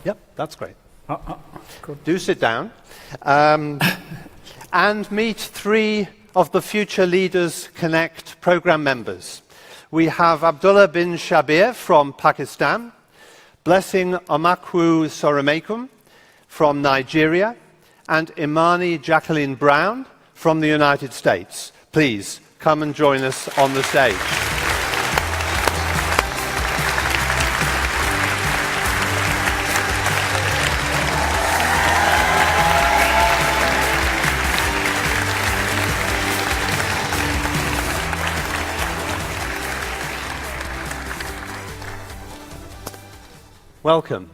Yep, that's great. Good. Do sit down. And meet three of the Future Leaders Connect program members. We have Abdullah bin Shabir from Pakistan, Blessing Omakwu-Soremekun from Nigeria, and Imani Jacqueline Brown from the United States. Please come and join us on the stage. Welcome.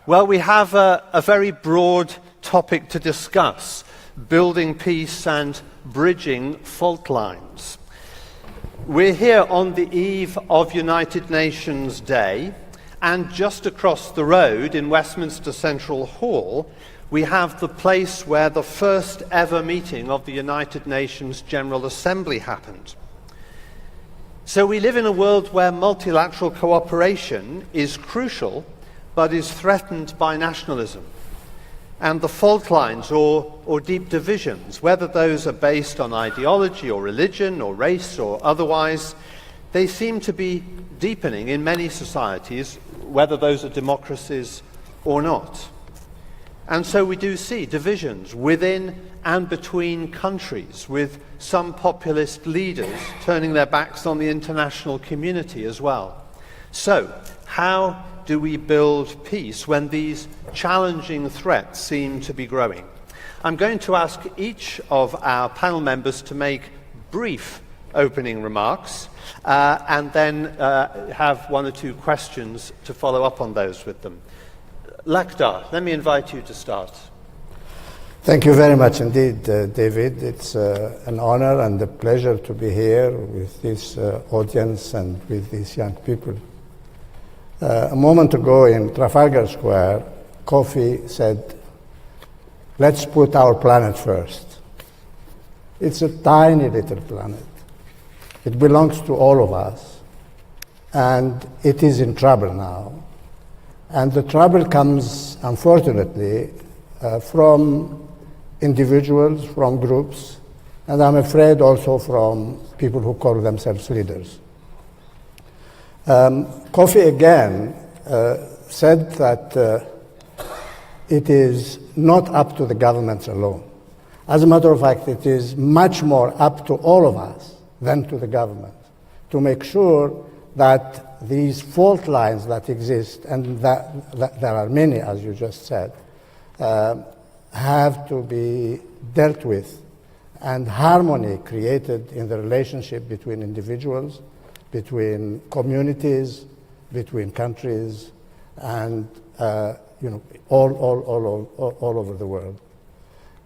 Well, we have a very broad topic to discuss: building peace and bridging fault lines. We're here on the eve of United Nations Day, and just across the road in Westminster Central Hall, we have the place where the first ever meeting of the United Nations General Assembly happened. So we live in a world where multilateral cooperation is crucial, but is threatened by nationalism. And the fault lines or deep divisions, whether those are based on ideology or religion or race or otherwise, they seem to be deepening in many societies, whether those are democracies or not. And so we do see divisions within and between countries, with some populist leaders turning their backs on the international community as well. So, how do we build peace when these challenging threats seem to be growing? I'm going to ask each of our panel members to make brief opening remarks and then have one or two questions to follow up on those with them. Lakhdar, let me invite you to start. Thank you very much indeed, David. It's an honor and a pleasure to be here with this audience and with these young people. A moment ago in Trafalgar Square, Kofi said, "Let's put our planet first." It's a tiny little planet. It belongs to all of us, and it is in trouble now. And the trouble comes, unfortunately, from individuals, from groups, and I'm afraid also from people who call themselves leaders. Kofi again said that it is not up to the governments alone. As a matter of fact, it is much more up to all of us than to the government to make sure that these fault lines that exist, and that there are many, as you just said, have to be dealt with, and harmony created in the relationship between individuals, between communities, between countries, and all over the world.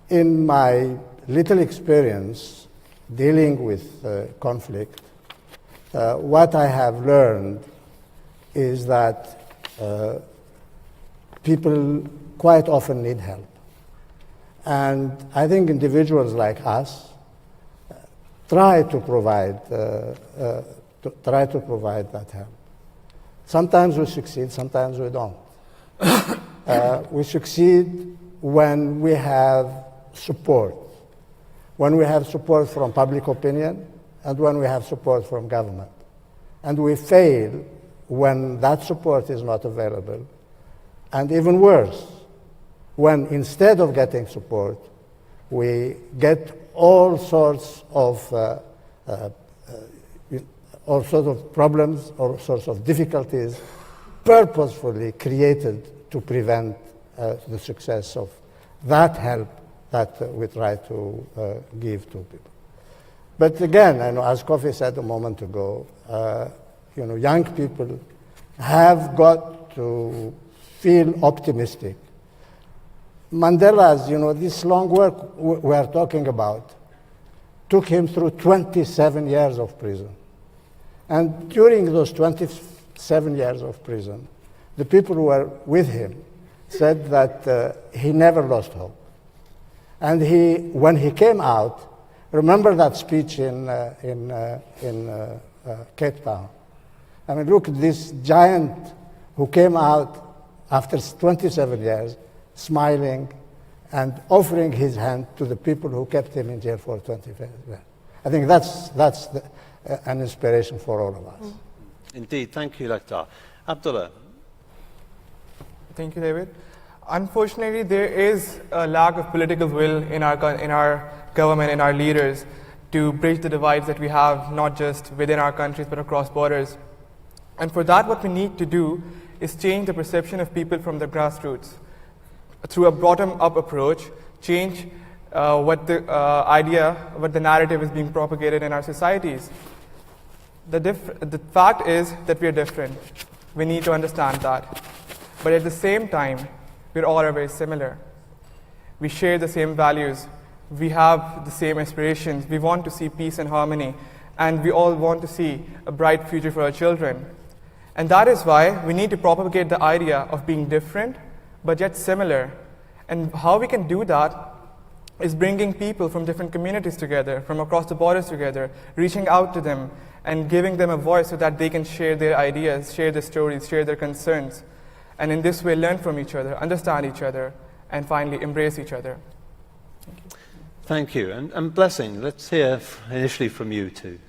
In my little experience dealing with conflict, what I have learned is that people quite often need help. And I think individuals like us try to provide that help. Sometimes we succeed, sometimes we don't. We succeed when we have support. When we have support from public opinion and when we have support from government. And we fail when that support is not available. And even worse, when instead of getting support, we get all sorts of problems, all sorts of difficulties purposefully created to prevent the success of that help that we try to give to people. But again, as Kofi said a moment ago, young people have got to feel optimistic. Mandela's, this long work we are talking about took him through 27 years of prison. And during those 27 years of prison, the people who were with him said that he never lost hope. And when he came out, remember that speech in Cape Town? I mean, look at this giant who came out after 27 years, smiling and offering his hand to the people who kept him in jail for 25 years. I think that's an inspiration for all of us. Indeed. Thank you, Lakhdar. Abdullah. Thank you, David. Unfortunately, there is a lack of political will in our government, in our leaders, to bridge the divides that we have, not just within our countries, but across borders. And for that, what we need to do is change the perception of people from the grassroots. Through a bottom-up approach, change what the narrative is being propagated in our societies. The fact is that we are different. We need to understand that. But at the same time, we all are very similar. We share the same values. We have the same aspirations. We want to see peace and harmony. And we all want to see a bright future for our children. And that is why we need to propagate the idea of being different, but yet similar. And how we can do that is bringing people from different communities together, from across the borders together, reaching out to them and giving them a voice so that they can share their ideas, share their stories, share their concerns. And in this way, learn from each other, understand each other, and finally embrace each other. Thank you. And Blessing, let's hear initially from you too.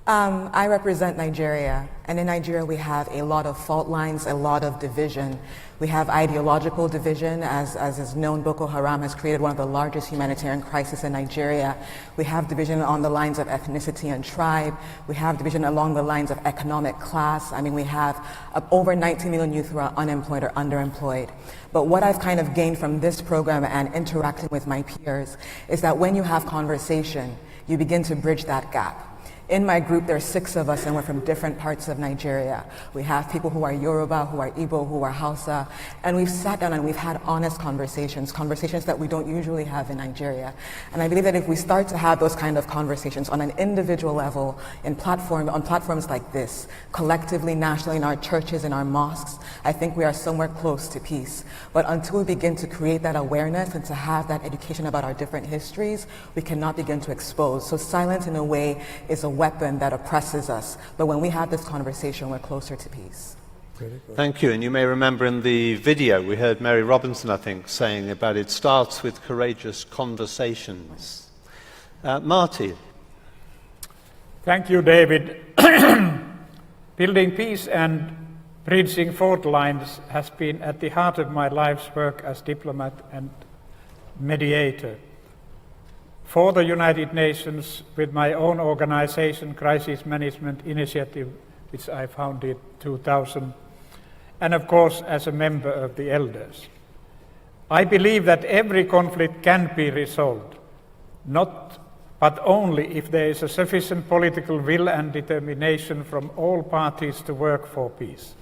I represent Nigeria, and in Nigeria we have a lot of fault lines, a lot of division. We have ideological division, as is known. Boko Haram has created one of the largest humanitarian crises in Nigeria. We have division on the lines of ethnicity and tribe. We have division along the lines of economic class. I mean, we have over 19 million youth who are unemployed or underemployed. But what I've kind of gained from this program and interacting with my peers is that when you have conversation, you begin to bridge that gap. In my group, there are 6 of us, and we're from different parts of Nigeria. We have people who are Yoruba, who are Igbo, who are Hausa, and we've sat down and we've had honest conversations that we don't usually have in Nigeria. And I believe that if we start to have those kind of conversations on an individual level, on platforms like this, collectively, nationally, in our churches, in our mosques, I think we are somewhere close to peace. But until we begin to create that awareness and to have that education about our different histories, we cannot begin to expose. So silence, in a way, is a weapon that oppresses us. But when we have this conversation, we're closer to peace. Thank you. And you may remember in the video, we heard Mary Robinson, I think, saying about it starts with courageous conversations. Martti. Thank you, David. Building peace and bridging fault lines has been at the heart of my life's work as diplomat and mediator. For the United Nations, with my own organization, Crisis Management Initiative, which I founded in 2000, and of course as a member of the Elders. I believe that every conflict can be resolved, but only if there is a sufficient political will and determination from all parties to work for peace.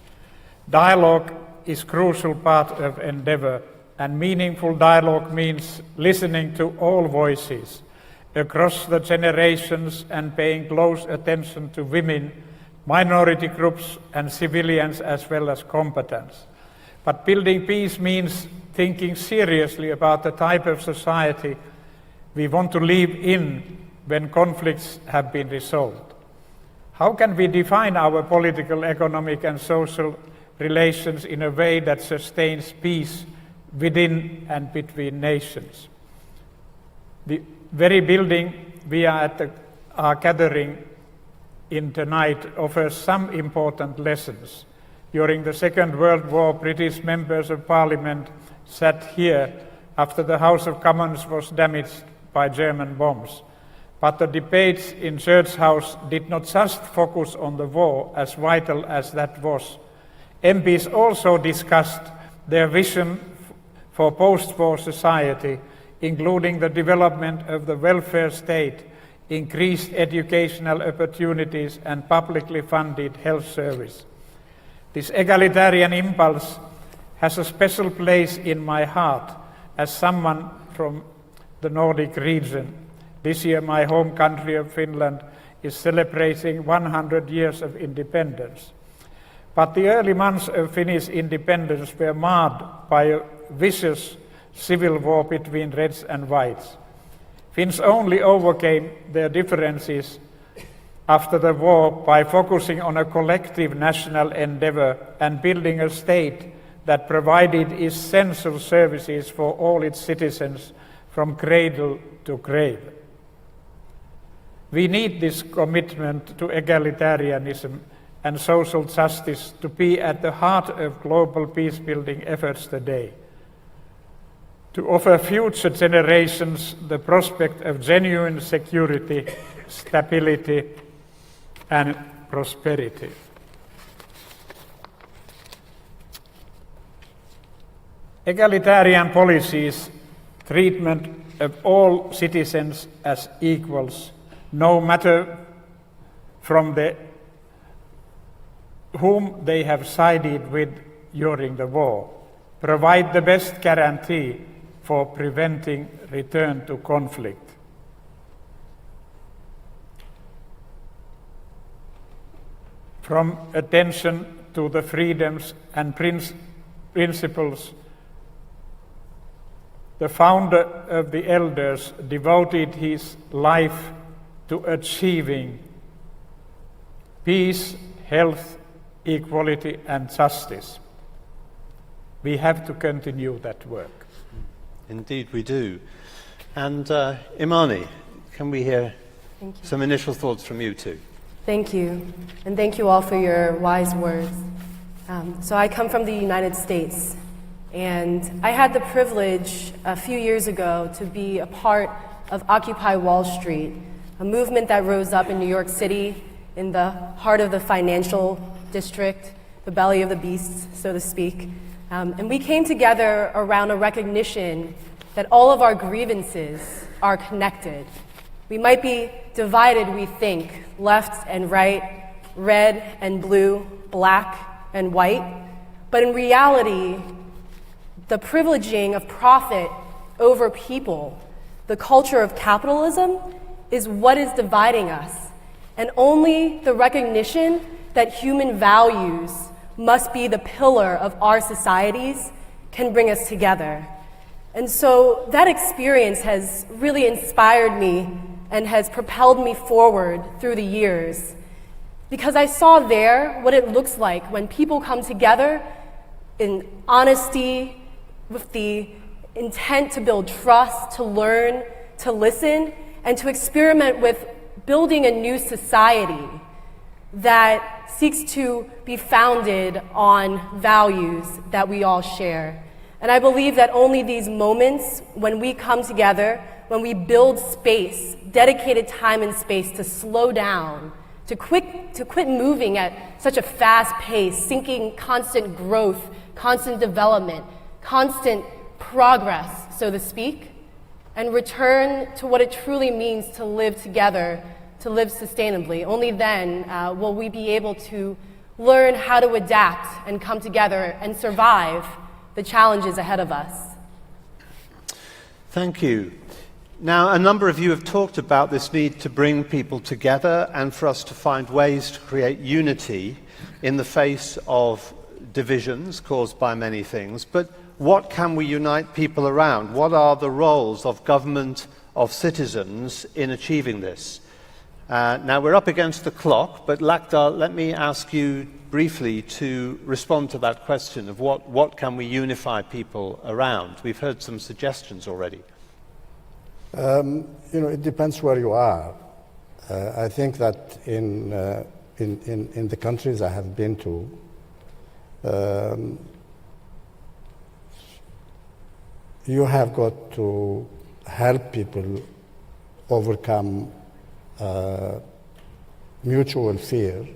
Dialogue is a crucial part of endeavor, and meaningful dialogue means listening to all voices across the generations and paying close attention to women, minority groups and civilians as well as combatants. But building peace means thinking seriously about the type of society we want to live in when conflicts have been resolved. How can we define our political, economic and social relations in a way that sustains peace within and between nations? The very building we are gathering in tonight offers some important lessons. During the Second World War, British members of Parliament sat here after the House of Commons was damaged by German bombs. But the debates in Church House did not just focus on the war, as vital as that was. MPs also discussed their vision for post-war society, including the development of the welfare state, increased educational opportunities and publicly funded health service. This egalitarian impulse has a special place in my heart as someone from the Nordic region. This year my home country of Finland is celebrating 100 years of independence. But the early months of Finnish independence were marred by a vicious civil war between Reds and Whites. Finns only overcame their differences after the war by focusing on a collective national endeavor and building a state that provided essential services for all its citizens from cradle to grave. We need this commitment to egalitarianism and social justice to be at the heart of global peace-building efforts today, to offer future generations the prospect of genuine security, stability, and prosperity. Egalitarian policies, treatment of all citizens as equals, no matter from whom they have sided with during the war, provide the best guarantee for preventing return to conflict. From attention to the freedoms and principles, the founder of the Elders devoted his life to achieving peace, health, equality, and justice. We have to continue that work. Indeed we do. And Imani, can we hear some initial thoughts from you too? Thank you, and thank you all for your wise words. So I come from the United States, and I had the privilege a few years ago to be a part of Occupy Wall Street, a movement that rose up in New York City in the heart of the financial district, the belly of the beast, so to speak. And we came together around a recognition that all of our grievances are connected. We might be divided, we think, left and right, red and blue, black and white, but in reality, the privileging of profit over people, the culture of capitalism, is what is dividing us. And only the recognition that human values must be the pillar of our societies can bring us together. And so that experience has really inspired me and has propelled me forward through the years, because I saw there what it looks like when people come together in honesty, with the intent to build trust, to learn, to listen, and to experiment with building a new society that seeks to be founded on values that we all share. And I believe that only these moments, when we come together, when we build space, dedicated time and space to slow down, to quit moving at such a fast pace, seeking constant growth, constant development, constant progress, so to speak, and return to what it truly means to live together, to live sustainably. Only then will we be able to learn how to adapt and come together and survive the challenges ahead of us. Thank you. Now, a number of you have talked about this need to bring people together and for us to find ways to create unity in the face of divisions caused by many things. But what can we unite people around? What are the roles of government, of citizens in achieving this? Now, we're up against the clock, but Lakhdar, let me ask you briefly to respond to that question of what can we unify people around? We've heard some suggestions already. It depends where you are. I think that in the countries I have been to, you have got to help people overcome mutual fear,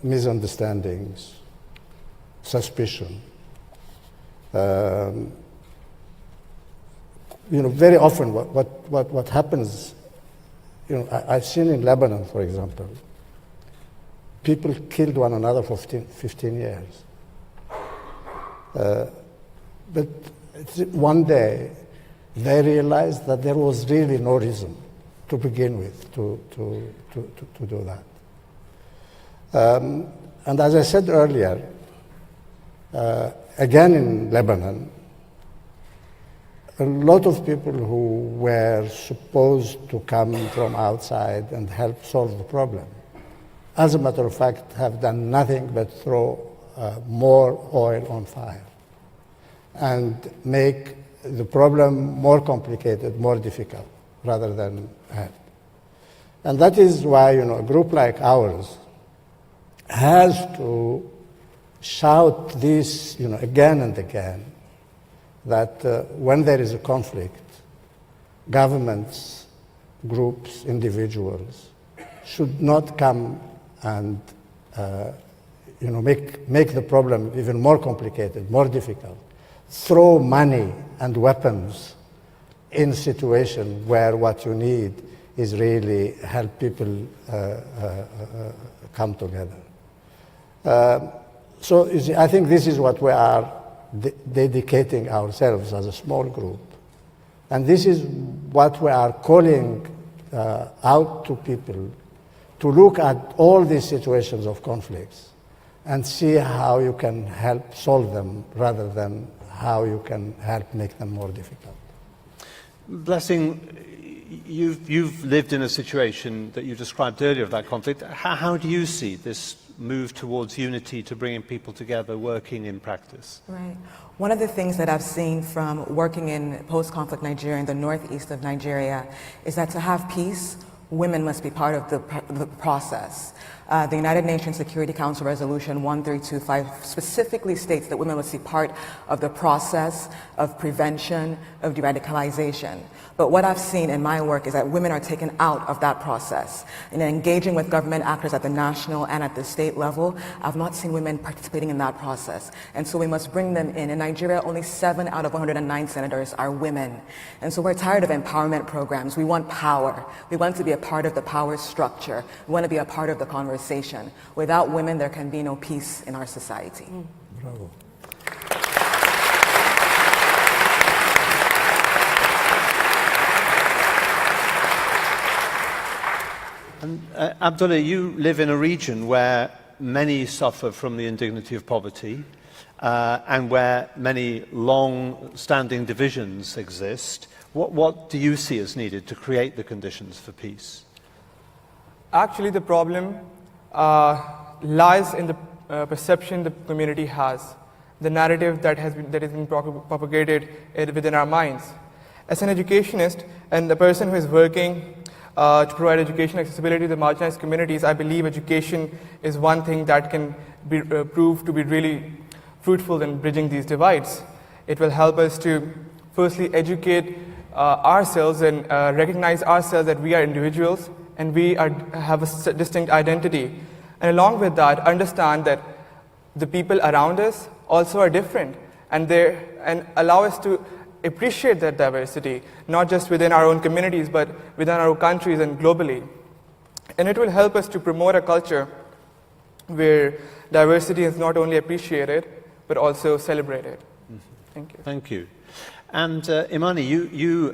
misunderstandings, suspicion. Very often what happens, I've seen in Lebanon, for example, people killed one another for 15 years. But one day, they realized that there was really no reason to begin with to do that. And as I said earlier, again in Lebanon, a lot of people who were supposed to come from outside and help solve the problem, as a matter of fact, have done nothing but throw more oil on fire and make the problem more complicated, more difficult, rather than help. And that is why, a group like ours has to shout this, again and again, that when there is a conflict, governments, groups, individuals should not come and make the problem even more complicated, more difficult, throw money and weapons in situations where what you need is really help people come together. So you see, I think this is what we are dedicating ourselves as a small group. And this is what we are calling out to people, to look at all these situations of conflicts and see how you can help solve them rather than how you can help make them more difficult. Blessing, you've lived in a situation that you described earlier of that conflict. How do you see this move towards unity, to bringing people together, working in practice? Right. One of the things that I've seen from working in post-conflict Nigeria, in the northeast of Nigeria, is that to have peace, women must be part of the process. The United Nations Security Council Resolution 1325 specifically states that women must be part of the process of prevention of de-radicalization. But what I've seen in my work is that women are taken out of that process. In engaging with government actors at the national and at the state level, I've not seen women participating in that process. And so we must bring them in. In Nigeria, only 7 out of 109 senators are women. And so we're tired of empowerment programs. We want power. We want to be a part of the power structure. We want to be a part of the conversation. Without women, there can be no peace in our society. Bravo. And Abdullah, you live in a region where many suffer from the indignity of poverty and where many long-standing divisions exist. What do you see as needed to create the conditions for peace? Actually, the problem lies in the perception the community has, the narrative that has been propagated within our minds. As an educationist and the person who is working to provide education accessibility to the marginalized communities, I believe education is one thing that can be proved to be really fruitful in bridging these divides. It will help us to firstly educate ourselves and recognize ourselves that we are individuals and we have a distinct identity. And along with that, understand that the people around us also are different and allow us to appreciate that diversity, not just within our own communities, but within our own countries and globally. And it will help us to promote a culture where diversity is not only appreciated, but also celebrated. Mm-hmm. Thank you. Thank you. And Imani, you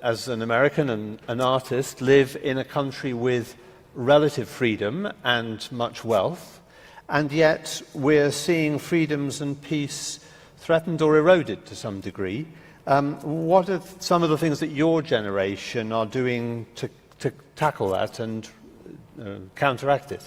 as an American and an artist, live in a country with relative freedom and much wealth, and yet we're seeing freedoms and peace threatened or eroded to some degree. What are some of the things that your generation are doing to tackle that and counteract it?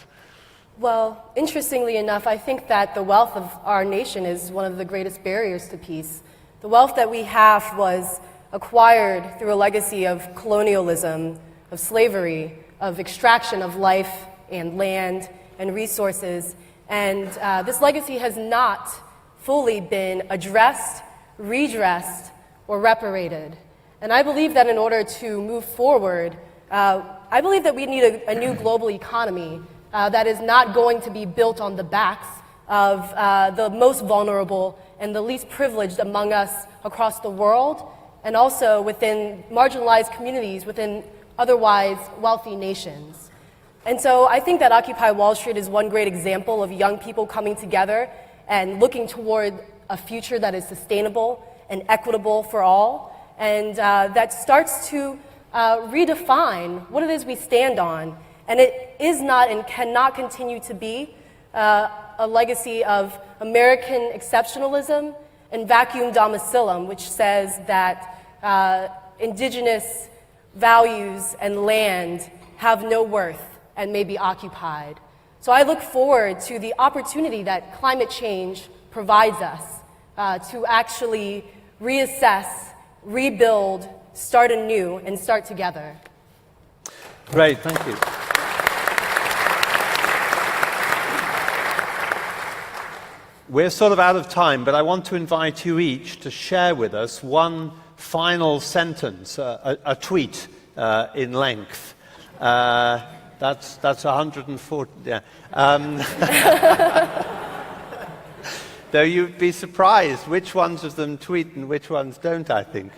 Well, interestingly enough, I think that the wealth of our nation is one of the greatest barriers to peace. The wealth that we have was acquired through a legacy of colonialism, of slavery, of extraction of life and land and resources. And this legacy has not fully been addressed, redressed, or reparated. And I believe that in order to move forward, I believe that we need a new global economy that is not going to be built on the backs of the most vulnerable and the least privileged among us across the world, and also within marginalized communities within otherwise wealthy nations. And so I think that Occupy Wall Street is one great example of young people coming together and looking toward a future that is sustainable and equitable for all, and that starts to redefine what it is we stand on. And it is not and cannot continue to be a legacy of American exceptionalism and vacuum domicilum, which says that indigenous values and land have no worth and may be occupied. So I look forward to the opportunity that climate change provides us to actually reassess, rebuild, start anew, and start together. Great, thank you. We're sort of out of time, but I want to invite you each to share with us one final sentence, a tweet in length. That's 140. Yeah. Though you'd be surprised which ones of them tweet and which ones don't, I think.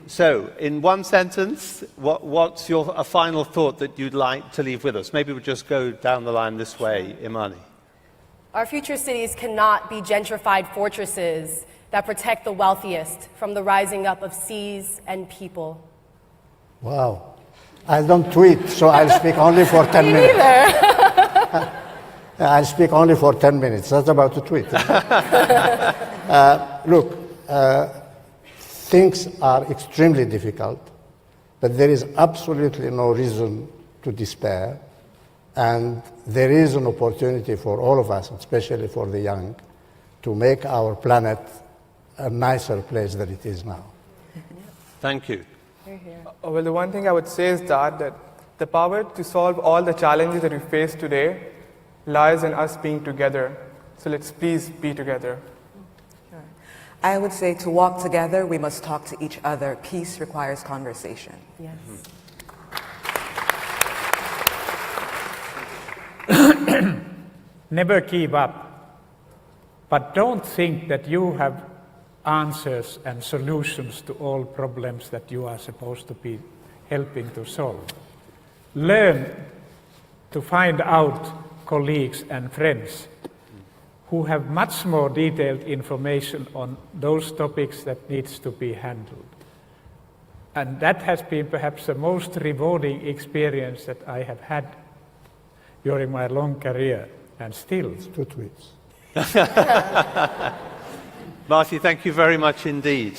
So, in one sentence, what's a final thought that you'd like to leave with us? Maybe we'll just go down the line this way, Imani. Our future cities cannot be gentrified fortresses that protect the wealthiest from the rising up of seas and people. Wow. I don't tweet, so I'll speak only for 10 minutes. Me neither. I'll speak only for 10 minutes. That's about to tweet. Look, things are extremely difficult, but there is absolutely no reason to despair. And there is an opportunity for all of us, especially for the young, to make our planet a nicer place than it is now. Thank you. Well, the one thing I would say is that the power to solve all the challenges that we face today lies in us being together. So let's please be together. Sure. I would say to walk together, we must talk to each other. Peace requires conversation. Yes. Never give up, but don't think that you have answers and solutions to all problems that you are supposed to be helping to solve. Learn to find out colleagues and friends who have much more detailed information on those topics that needs to be handled. And that has been perhaps the most rewarding experience that I have had during my long career, and still. It's 2 tweets. Martti, thank you very much indeed.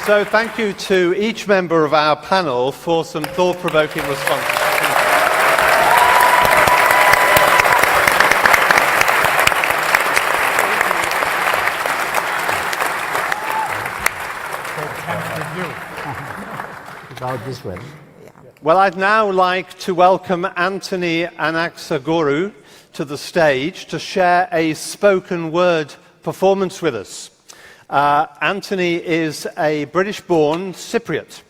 So thank you to each member of our panel for some thought-provoking responses. About this way. Well, I'd now like to welcome Anthony Anaxagorou to the stage to share a spoken word performance with us. Anthony is a British-born Cypriot.